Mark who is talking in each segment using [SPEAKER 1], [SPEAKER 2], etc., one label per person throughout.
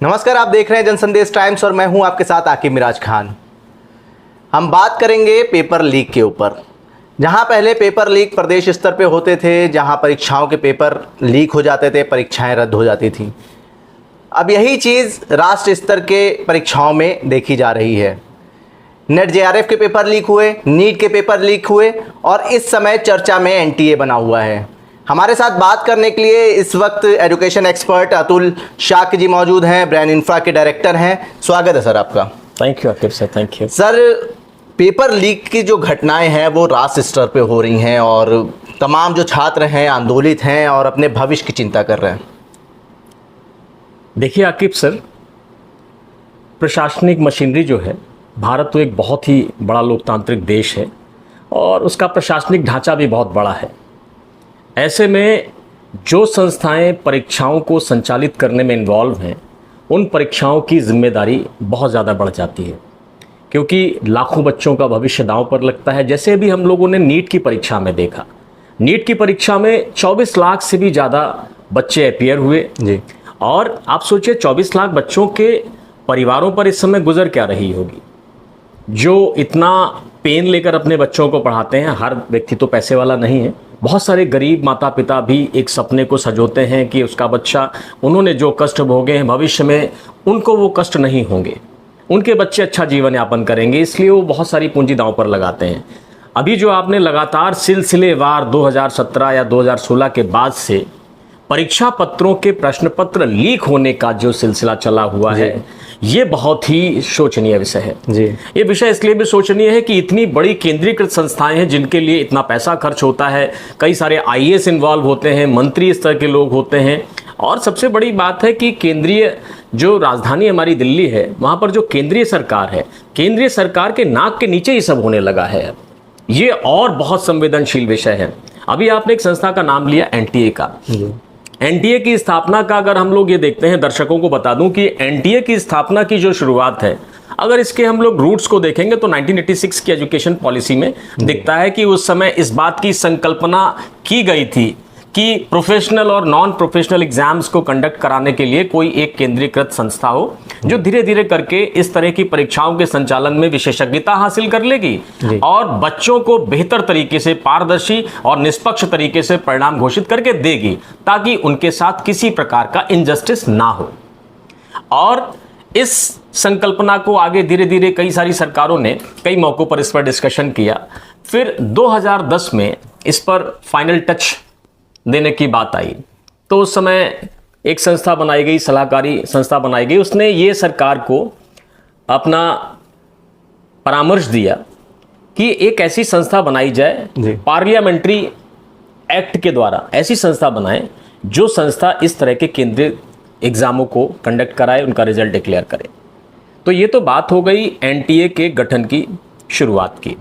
[SPEAKER 1] नमस्कार, आप देख रहे हैं जनसंदेश टाइम्स और मैं हूं आपके साथ आकिब मिराज खान। हम बात करेंगे पेपर लीक के ऊपर। जहां पहले पेपर लीक प्रदेश स्तर पे होते थे, जहां परीक्षाओं के पेपर लीक हो जाते थे, परीक्षाएं रद्द हो जाती थी, अब यही चीज़ राष्ट्र स्तर के परीक्षाओं में देखी जा रही है। नेट जेआरएफ के पेपर लीक हुए, नीट के पेपर लीक हुए और इस समय चर्चा में एनटीए बना हुआ है। हमारे साथ बात करने के लिए इस वक्त एजुकेशन एक्सपर्ट अतुल शाक्य जी मौजूद हैं, ब्रेन इंफ्रा के डायरेक्टर हैं। स्वागत है सर आपका।
[SPEAKER 2] Thank you Aqib sir, thank you
[SPEAKER 1] sir. Paper leak की जो घटनाएं हैं वो राष्ट्र स्तर पे हो रही हैं और तमाम जो छात्र हैं आंदोलित हैं और अपने भविष्य की चिंता कर रहे हैं।
[SPEAKER 2] देखिए आकिब सर, प्रशासनिक मशीनरी जो है, भारत तो एक बहुत ही बड़ा लोकतांत्रिक देश है और उसका प्रशासनिक ढांचा भी बहुत बड़ा है। ऐसे में जो संस्थाएं परीक्षाओं को संचालित करने में इन्वॉल्व हैं, उन परीक्षाओं की जिम्मेदारी बहुत ज़्यादा बढ़ जाती है, क्योंकि लाखों बच्चों का भविष्य दांव पर लगता है। जैसे अभी हम लोगों ने नीट की परीक्षा में देखा, नीट की परीक्षा में 24 लाख से भी ज़्यादा बच्चे अपीयर हुए
[SPEAKER 1] जी।
[SPEAKER 2] और आप सोचिए 24 लाख बच्चों के परिवारों पर इस समय गुजर क्या रही होगी, जो इतना पेन लेकर अपने बच्चों को पढ़ाते हैं। हर व्यक्ति तो पैसे वाला नहीं है, बहुत सारे गरीब माता पिता भी एक सपने को सजोते हैं कि उसका बच्चा, उन्होंने जो कष्ट भोगे हैं भविष्य में उनको वो कष्ट नहीं होंगे, उनके बच्चे अच्छा जीवन यापन करेंगे, इसलिए वो बहुत सारी पूंजी दांव पर लगाते हैं। अभी जो आपने लगातार सिलसिलेवार 2017 या 2016 के बाद से परीक्षा पत्रों के प्रश्न पत्र लीक होने का जो सिलसिला चला हुआ है, ये बहुत ही शोचनीय विषय है
[SPEAKER 1] जी।
[SPEAKER 2] ये विषय इसलिए भी शोचनीय है कि इतनी बड़ी केंद्रीकृत संस्थाएं हैं जिनके लिए इतना पैसा खर्च होता है, कई सारे आईएएस इन्वॉल्व होते हैं, मंत्री स्तर के लोग होते हैं, और सबसे बड़ी बात है कि केंद्रीय जो राजधानी हमारी दिल्ली है, वहाँ पर जो केंद्रीय सरकार है, केंद्रीय सरकार के नाक के नीचे ये सब होने लगा है। ये और बहुत संवेदनशील विषय है। अभी आपने एक संस्था का नाम लिया एनटीए का। एनटीए की स्थापना का अगर हम लोग ये देखते हैं, दर्शकों को बता दूं कि एनटीए की स्थापना की जो शुरुआत है, अगर इसके हम लोग रूट्स को देखेंगे तो 1986 की एजुकेशन पॉलिसी में दिखता है कि उस समय इस बात की संकल्पना की गई थी कि प्रोफेशनल और नॉन प्रोफेशनल एग्जाम्स को कंडक्ट कराने के लिए कोई एक केंद्रीकृत संस्था हो जो धीरे धीरे करके इस तरह की परीक्षाओं के संचालन में विशेषज्ञता हासिल कर लेगी और बच्चों को बेहतर तरीके से, पारदर्शी और निष्पक्ष तरीके से परिणाम घोषित करके देगी, ताकि उनके साथ किसी प्रकार का इनजस्टिस ना हो। और इस संकल्पना को आगे धीरे धीरे कई सारी सरकारों ने कई मौकों पर इस पर डिस्कशन किया। फिर 2010 में इस पर फाइनल टच देने की बात आई, तो उस समय एक संस्था बनाई गई, सलाहकारी संस्था बनाई गई। उसने ये सरकार को अपना परामर्श दिया कि एक ऐसी संस्था बनाई जाए, पार्लियामेंट्री एक्ट के द्वारा ऐसी संस्था बनाए जो संस्था इस तरह के केंद्रीय एग्जामों को कंडक्ट कराए, उनका रिजल्ट डिक्लेयर करे। तो ये तो बात हो गई एनटीए के गठन की शुरुआत की।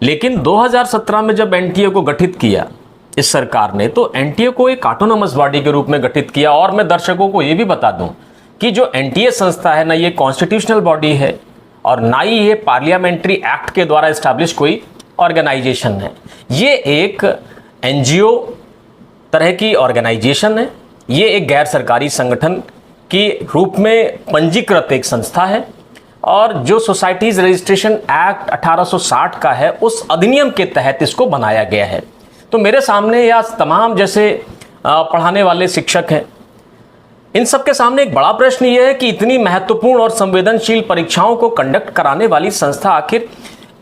[SPEAKER 2] लेकिन 2017 में जब एनटीए को गठित किया इस सरकार ने, तो एनटीए को एक ऑटोनोमस बॉडी के रूप में गठित किया। और मैं दर्शकों को यह भी बता दूं कि जो एनटीए संस्था है ना, ये कॉन्स्टिट्यूशनल बॉडी है और ना ही ये पार्लियामेंट्री एक्ट के द्वारा एस्टैब्लिश कोई ऑर्गेनाइजेशन है। ये एक एनजीओ तरह की ऑर्गेनाइजेशन है। ये एक गैर सरकारी संगठन के रूप में पंजीकृत एक संस्था है और जो सोसाइटीज रजिस्ट्रेशन एक्ट 1860 का है, उस अधिनियम के तहत इसको बनाया गया है। तो मेरे सामने या तमाम जैसे पढ़ाने वाले शिक्षक हैं, इन सब के सामने एक बड़ा प्रश्न ये है कि इतनी महत्वपूर्ण और संवेदनशील परीक्षाओं को कंडक्ट कराने वाली संस्था आखिर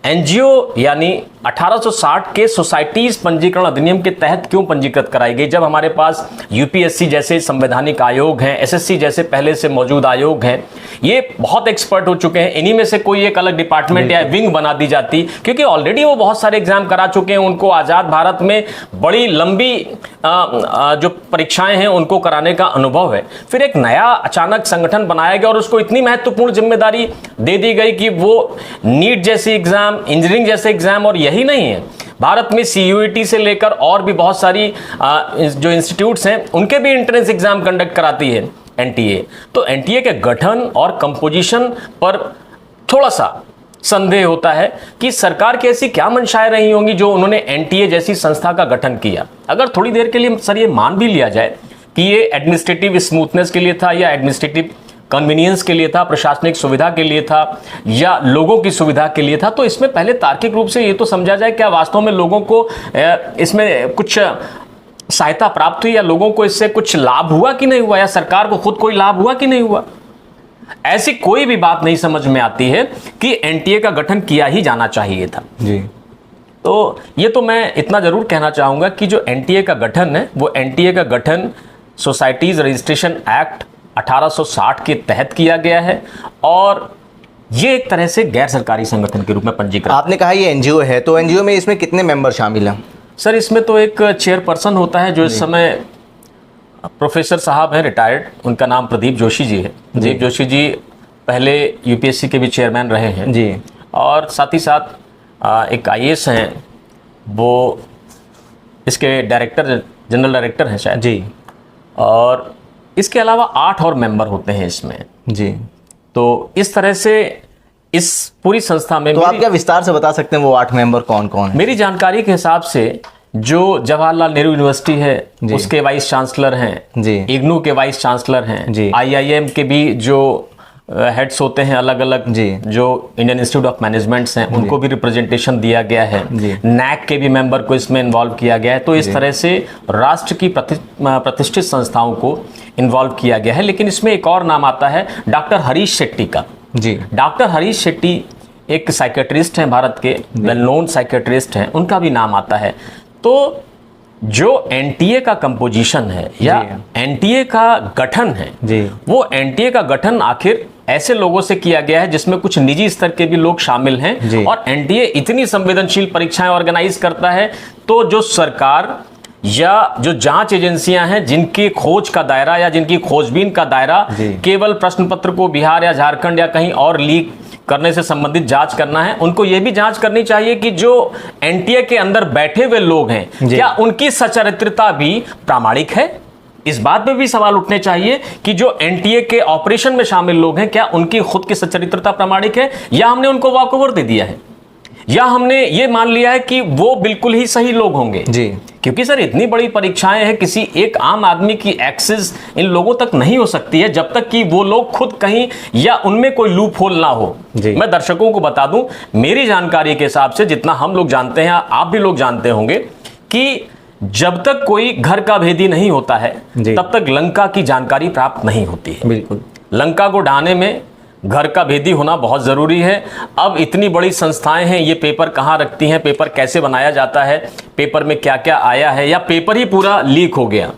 [SPEAKER 2] एनजीओ यानी 1860 के सोसाइटीज पंजीकरण अधिनियम के तहत क्यों पंजीकृत कराई गई, जब हमारे पास यूपीएससी जैसे संवैधानिक आयोग हैं, एसएससी जैसे पहले से मौजूद आयोग हैं, ये बहुत एक्सपर्ट हो चुके हैं। इन्हीं में से कोई एक अलग डिपार्टमेंट या विंग बना दी जाती, क्योंकि ऑलरेडी वो बहुत सारे एग्जाम करा चुके हैं, उनको आज़ाद भारत में बड़ी लंबी जो परीक्षाएं हैं उनको कराने का अनुभव है। फिर एक नया अचानक संगठन बनाया गया और उसको इतनी महत्वपूर्ण जिम्मेदारी दे दी गई कि वो नीट जैसी एग्जाम, इंजीनियरिंग जैसे एग्जाम, और यही नहीं है, भारत में सीयूईटी से लेकर और भी बहुत सारी जो इंस्टीट्यूट्स हैं उनके भी एंट्रेंस एग्जाम कंडक्ट कराती है एनटीए। तो एनटीए के गठन और कंपोजिशन पर थोड़ा सा संदेह होता है कि सरकार की ऐसी क्या मंशाएं रही होंगी जो उन्होंने एनटीए जैसी संस्था का गठन किया। अगर थोड़ी देर के लिए सर ये मान भी लिया जाए कि ये एडमिनिस्ट्रेटिव स्मूथनेस के लिए था या एडमिनिस्ट्रेटिव कन्वीनियंस के लिए था, प्रशासनिक सुविधा के लिए था, या लोगों की सुविधा के लिए था, तो इसमें पहले तार्किक रूप से ये तो समझा जाए क्या वास्तव में लोगों को इसमें कुछ सहायता प्राप्त हुई, या लोगों को इससे कुछ लाभ हुआ कि नहीं हुआ, या सरकार को खुद कोई लाभ हुआ कि नहीं हुआ। ऐसी कोई भी बात नहीं समझ में आती है कि एनटीए का गठन किया ही जाना चाहिए था
[SPEAKER 1] जी।
[SPEAKER 2] तो ये तो मैं इतना जरूर कहना चाहूंगा कि जो एनटीए का गठन है, वो एनटीए का गठन सोसाइटीज रजिस्ट्रेशन एक्ट 1860 के तहत किया गया है, और ये एक तरह से गैर सरकारी संगठन के रूप में पंजीकृत।
[SPEAKER 1] आपने कहा ये एनजीओ है, तो एनजीओ में इसमें कितने मेंबर शामिल हैं?
[SPEAKER 2] सर, इसमें तो एक चेयरपर्सन होता है जो इस समय प्रोफेसर साहब हैं रिटायर्ड, उनका नाम प्रदीप जोशी जी है। प्रदीप जोशी जी पहले यूपीएससी के भी चेयरमैन रहे हैं
[SPEAKER 1] जी, और
[SPEAKER 2] साथ ही साथ एक आईएएस हैं, वो इसके डायरेक्टर, जनरल डायरेक्टर हैं शायद
[SPEAKER 1] जी,
[SPEAKER 2] और इसके अलावा 8 और मेंबर होते हैं इसमें
[SPEAKER 1] जी।
[SPEAKER 2] तो इस तरह से इस पूरी संस्था में
[SPEAKER 1] तो आप क्या विस्तार से बता सकते हैं वो 8 मेंबर कौन कौन है?
[SPEAKER 2] मेरी जानकारी के हिसाब से जो जवाहरलाल नेहरू यूनिवर्सिटी है उसके वाइस चांसलर हैं
[SPEAKER 1] जी,
[SPEAKER 2] इग्नू के वाइस चांसलर हैं
[SPEAKER 1] जी,
[SPEAKER 2] आईआईएम के भी जो हेड्स होते हैं अलग अलग जी, जो इंडियन इंस्टीट्यूट ऑफ मैनेजमेंट्स हैं उनको भी रिप्रेजेंटेशन दिया गया है, नैक के भी मेंबर को इसमें इन्वॉल्व किया गया है। तो इस तरह से राष्ट्र की प्रतिष्ठित संस्थाओं को इन्वॉल्व किया गया है। लेकिन इसमें एक और नाम आता है डॉक्टर हरीश शेट्टी का जी। डॉक्टर हरीश शेट्टी एक साइकेट्रिस्ट हैं, भारत के वेल नोन साइकेट्रिस्ट हैं, उनका भी नाम आता है। तो जो एनटीए का कंपोजिशन है या एनटीए का गठन है जी, वो एनटीए का गठन आखिर ऐसे लोगों से किया गया है जिसमें कुछ निजी स्तर के भी लोग शामिल हैं, और एनटीए इतनी संवेदनशील परीक्षाएं ऑर्गेनाइज करता है तो जो सरकार या जो जांच एजेंसियां हैं जिनकी खोज का दायरा या जिनकी खोजबीन का दायरा केवल प्रश्न पत्र को बिहार या झारखंड या कहीं और लीक करने से संबंधित जांच करना है, उनको यह भी जांच करनी चाहिए कि जो एनटीए के अंदर बैठे हुए लोग हैं क्या उनकी सचरित्रता भी प्रामाणिक है। इस बात पे भी सवाल उठने चाहिए कि जो एनटीए के ऑपरेशन में शामिल लोग हैं क्या उनकी खुद की सचरित्रता प्रामाणिक है, या हमने उनको वॉकओवर दे दिया है, या हमने ये मान लिया है कि वो बिल्कुल ही सही लोग होंगे जी। क्योंकि सर इतनी बड़ी परीक्षाएं हैं, किसी एक आम आदमी की एक्सेस इन लोगों तक नहीं हो सकती है जब तक कि वो लोग खुद कहीं या उनमें कोई लूप होल ना हो। मैं दर्शकों को बता दूं, मेरी जानकारी के हिसाब से जितना हम लोग जानते हैं, आप भी लोग जानते होंगे कि जब तक कोई घर का भेदी नहीं होता है तब तक लंका की जानकारी प्राप्त नहीं होती है। बिल्कुल, लंका को ढाने में घर का भेदी होना बहुत ज़रूरी है। अब इतनी बड़ी संस्थाएं हैं, ये पेपर कहाँ रखती हैं, पेपर कैसे बनाया जाता है, पेपर में क्या क्या आया है, या पेपर ही पूरा लीक हो गया,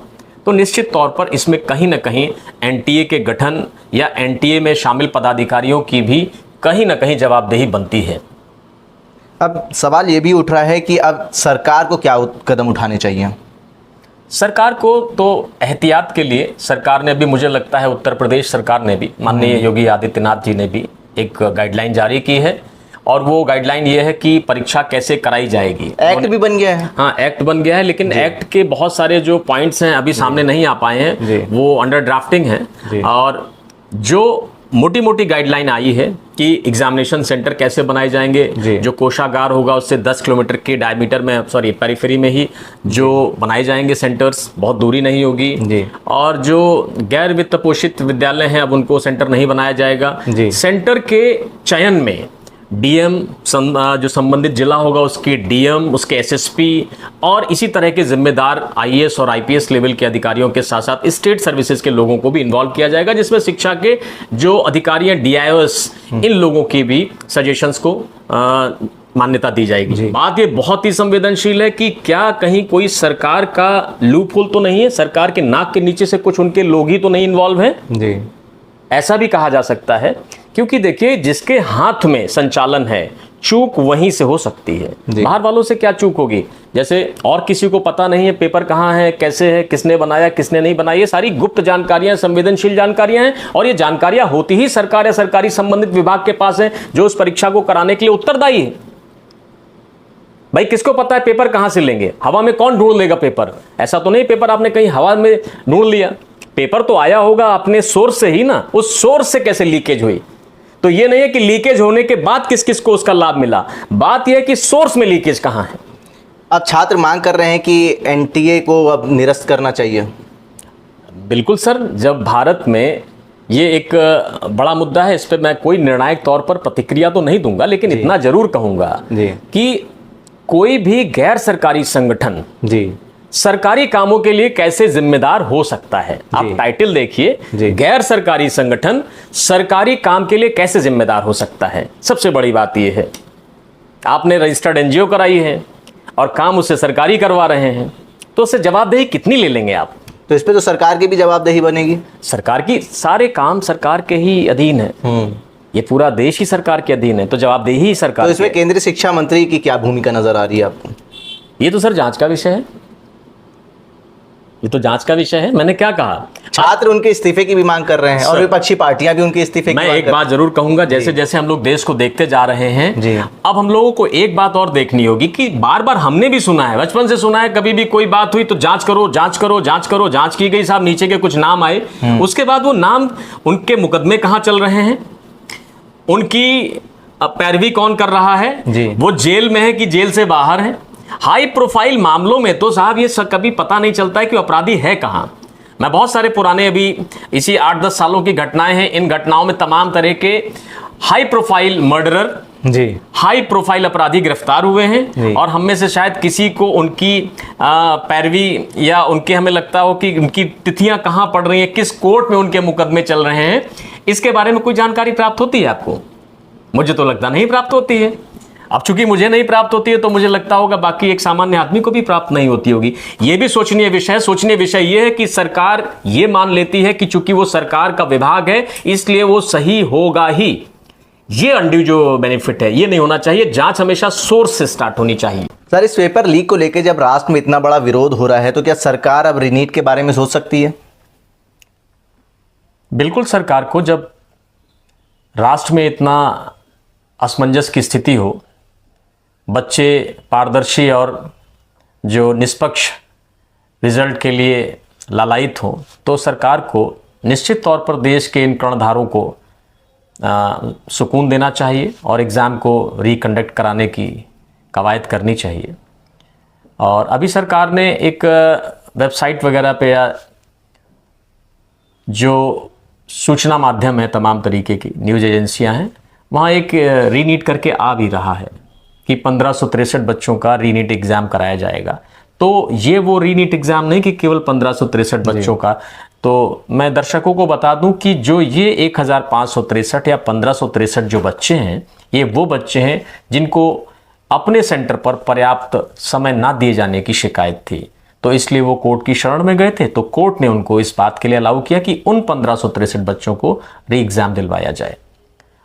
[SPEAKER 2] तो निश्चित तौर पर इसमें कहीं ना कहीं एनटीए के गठन या एनटीए में शामिल पदाधिकारियों की भी कहीं ना कहीं जवाबदेही बनती है।
[SPEAKER 1] अब सवाल ये भी उठ रहा है कि अब सरकार को क्या कदम उठाने चाहिए?
[SPEAKER 2] सरकार को तो एहतियात के लिए सरकार ने भी, मुझे लगता है उत्तर प्रदेश सरकार ने भी, माननीय योगी आदित्यनाथ जी ने भी एक गाइडलाइन जारी की है, और वो गाइडलाइन ये है कि परीक्षा कैसे कराई जाएगी।
[SPEAKER 1] एक्ट भी बन गया है।
[SPEAKER 2] हाँ, एक्ट बन गया है, लेकिन एक्ट के बहुत सारे जो पॉइंट्स हैं अभी सामने नहीं आ पाए हैं, वो अंडर ड्राफ्टिंग है। और जो मोटी मोटी गाइडलाइन आई है कि एग्जामिनेशन सेंटर कैसे बनाए जाएंगे, जो कोषागार होगा उससे 10 किलोमीटर के डायमीटर में, सॉरी पेरिफेरी में ही जो बनाए जाएंगे सेंटर्स, बहुत दूरी नहीं होगी। और जो गैर वित्त पोषित विद्यालय हैं अब उनको सेंटर नहीं बनाया जाएगा। सेंटर के चयन में डीएम, जो संबंधित जिला होगा उसके डीएम, उसके एसएसपी और इसी तरह के जिम्मेदार आईएएस और आईपीएस लेवल के अधिकारियों के साथ साथ स्टेट सर्विसेज के लोगों को भी इन्वॉल्व किया जाएगा, जिसमें शिक्षा के जो अधिकारी हैं, डीआईओएस, इन लोगों की भी सजेशंस को मान्यता दी जाएगी। बात ये बहुत ही संवेदनशील है कि क्या कहीं कोई सरकार का लूप होल तो नहीं है, सरकार के नाक के नीचे से कुछ उनके लोग ही तो नहीं इन्वॉल्व हैं। ऐसा भी कहा जा सकता है, क्योंकि देखिए जिसके हाथ में संचालन है, चूक वहीं से हो सकती है, बाहर वालों से क्या चूक होगी। जैसे और किसी को पता नहीं है पेपर कहाँ है, कैसे है, किसने बनाया, किसने नहीं बनाया, ये सारी गुप्त जानकारियां, संवेदनशील जानकारियां हैं, और ये जानकारियां होती ही सरकार या सरकारी संबंधित विभाग के पास है, जो उस परीक्षा को कराने के लिए उत्तरदायी है। भाई किसको पता है पेपर कहां से लेंगे? हवा में कौन ढूंढ लेगा पेपर? ऐसा तो नहीं पेपर आपने कहीं हवा में ढूंढ लिया, पेपर तो आया होगा अपने सोर्स से ही ना। उस सोर्स से कैसे लीकेज हुई? तो ये नहीं है कि लीकेज होने के बाद किस किस को उसका लाभ मिला, बात यह है कि सोर्स में लीकेज कहां है।
[SPEAKER 1] अब छात्र मांग कर रहे हैं कि एनटीए को अब निरस्त करना चाहिए।
[SPEAKER 2] बिल्कुल सर, जब भारत में ये एक बड़ा मुद्दा है। इस पे मैं कोई निर्णायक तौर पर प्रतिक्रिया तो नहीं दूंगा, लेकिन इतना जरूर कहूंगा
[SPEAKER 1] जी
[SPEAKER 2] कि कोई भी गैर सरकारी संगठन
[SPEAKER 1] जी
[SPEAKER 2] सरकारी कामों के लिए कैसे जिम्मेदार हो सकता है। आप टाइटल देखिए, गैर सरकारी संगठन सरकारी काम के लिए कैसे जिम्मेदार हो सकता है। सबसे बड़ी बात यह है, आपने रजिस्टर्ड एनजीओ कराई है और काम उससे सरकारी करवा रहे हैं, तो उससे जवाबदेही कितनी ले लेंगे आप?
[SPEAKER 1] तो इस पे तो सरकार की भी जवाबदेही बनेगी।
[SPEAKER 2] सरकार की सारे काम सरकार के ही अधीन है, ये पूरा देश ही सरकार के अधीन है, तो जवाबदेही सरकार।
[SPEAKER 1] तो इसमें केंद्रीय शिक्षा मंत्री की क्या भूमिका नजर आ रही है आपको?
[SPEAKER 2] ये तो सर जांच का विषय है, ये तो जांच का विषय है। मैंने क्या कहा,
[SPEAKER 1] छात्र उनके इस्तीफे की भी मांग कर रहे हैं और विपक्षी पार्टियां भी उनके इस्तीफे की
[SPEAKER 2] मैं
[SPEAKER 1] मांग
[SPEAKER 2] एक बात जरूर कहूंगा, जैसे जैसे हम लोग देश को देखते जा रहे हैं
[SPEAKER 1] जी।
[SPEAKER 2] अब हम लोगों को एक बात और देखनी होगी कि बार बार हमने भी सुना है, बचपन से सुना है, कभी भी कोई बात हुई तो जांच करो जांच करो जांच करो, जांच की गई साहब, नीचे के कुछ नाम आए, उसके बाद वो नाम, उनके मुकदमे कहां चल रहे हैं, उनकी पैरवी कौन कर रहा है, वो जेल में है कि जेल से बाहर है। हाई प्रोफाइल मामलों में तो साहब ये कभी पता नहीं चलता है कि अपराधी है कहां। मैं बहुत सारे पुराने अभी इसी 8-10 सालों की घटनाएं हैं, इन घटनाओं में तमाम तरह के हाई प्रोफाइल मर्डरर जी, हाई प्रोफाइल अपराधी गिरफ्तार हुए हैं और हम में से शायद किसी को उनकी पैरवी या उनके, हमें लगता हो कि उनकी तिथियां कहां पड़ रही हैं, किस कोर्ट में उनके मुकदमे चल रहे हैं, इसके बारे में कोई जानकारी प्राप्त होती है आपको? मुझे तो लगता नहीं प्राप्त होती है। अब चूंकि मुझे नहीं प्राप्त होती है तो मुझे लगता होगा बाकी एक सामान्य आदमी को भी प्राप्त नहीं होती होगी। यह भी सोचनीय विषय यह है कि सरकार यह मान लेती है कि चूंकि वो सरकार का विभाग है इसलिए वो सही होगा ही। ये अनड्यू जो बेनिफिट है ये नहीं होना चाहिए। जांच हमेशा सोर्स से स्टार्ट होनी चाहिए।
[SPEAKER 1] सर, इस पेपर लीक को लेकर जब राष्ट्र में इतना बड़ा विरोध हो रहा है तो क्या सरकार अब रीनीट के बारे में सोच सकती है?
[SPEAKER 2] बिल्कुल, सरकार को जब राष्ट्र में इतना असमंजस की स्थिति हो, बच्चे पारदर्शी और जो निष्पक्ष रिजल्ट के लिए लालायित हो, तो सरकार को निश्चित तौर पर देश के इन कर्णधारों को सुकून देना चाहिए और एग्ज़ाम को रिकंडक्ट कराने की कवायद करनी चाहिए। और अभी सरकार ने एक वेबसाइट वगैरह पे या जो सूचना माध्यम है, तमाम तरीके की न्यूज़ एजेंसियां हैं, वहाँ एक रीनीट करके आ भी रहा है कि 1563 बच्चों का रीनीट एग्ज़ाम कराया जाएगा। तो ये वो रीनीट एग्ज़ाम नहीं कि केवल 1563 बच्चों का। तो मैं दर्शकों को बता दूं कि जो ये 1563 या 1563 जो बच्चे हैं, ये वो बच्चे हैं जिनको अपने सेंटर पर पर्याप्त समय ना दिए जाने की शिकायत थी, तो इसलिए वो कोर्ट की शरण में गए थे। तो कोर्ट ने उनको इस बात के लिए अलाउ किया कि उन 1563 बच्चों को री एग्ज़ाम दिलवाया जाए।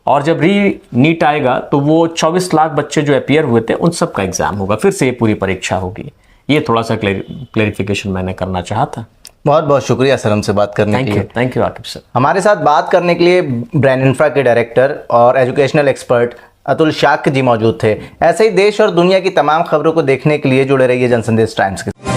[SPEAKER 2] और जब री नीट आएगा तो वो 24 लाख बच्चे जो अपियर हुए थे उन सब का एग्ज़ाम होगा, फिर से ये पूरी परीक्षा होगी। ये थोड़ा सा क्लेरिफिकेशन मैंने करना चाहा था।
[SPEAKER 1] बहुत बहुत शुक्रिया सर हमसे बात करने के लिए।
[SPEAKER 2] Thank you Aqib sir.
[SPEAKER 1] हमारे साथ बात करने के लिए ब्रेन इंफ्रा के डायरेक्टर और एजुकेशनल एक्सपर्ट अतुल शाक्य जी मौजूद थे। ऐसे ही देश और दुनिया की तमाम खबरों को देखने के लिए जुड़े रहिए जनसंदेश टाइम्स के साथ।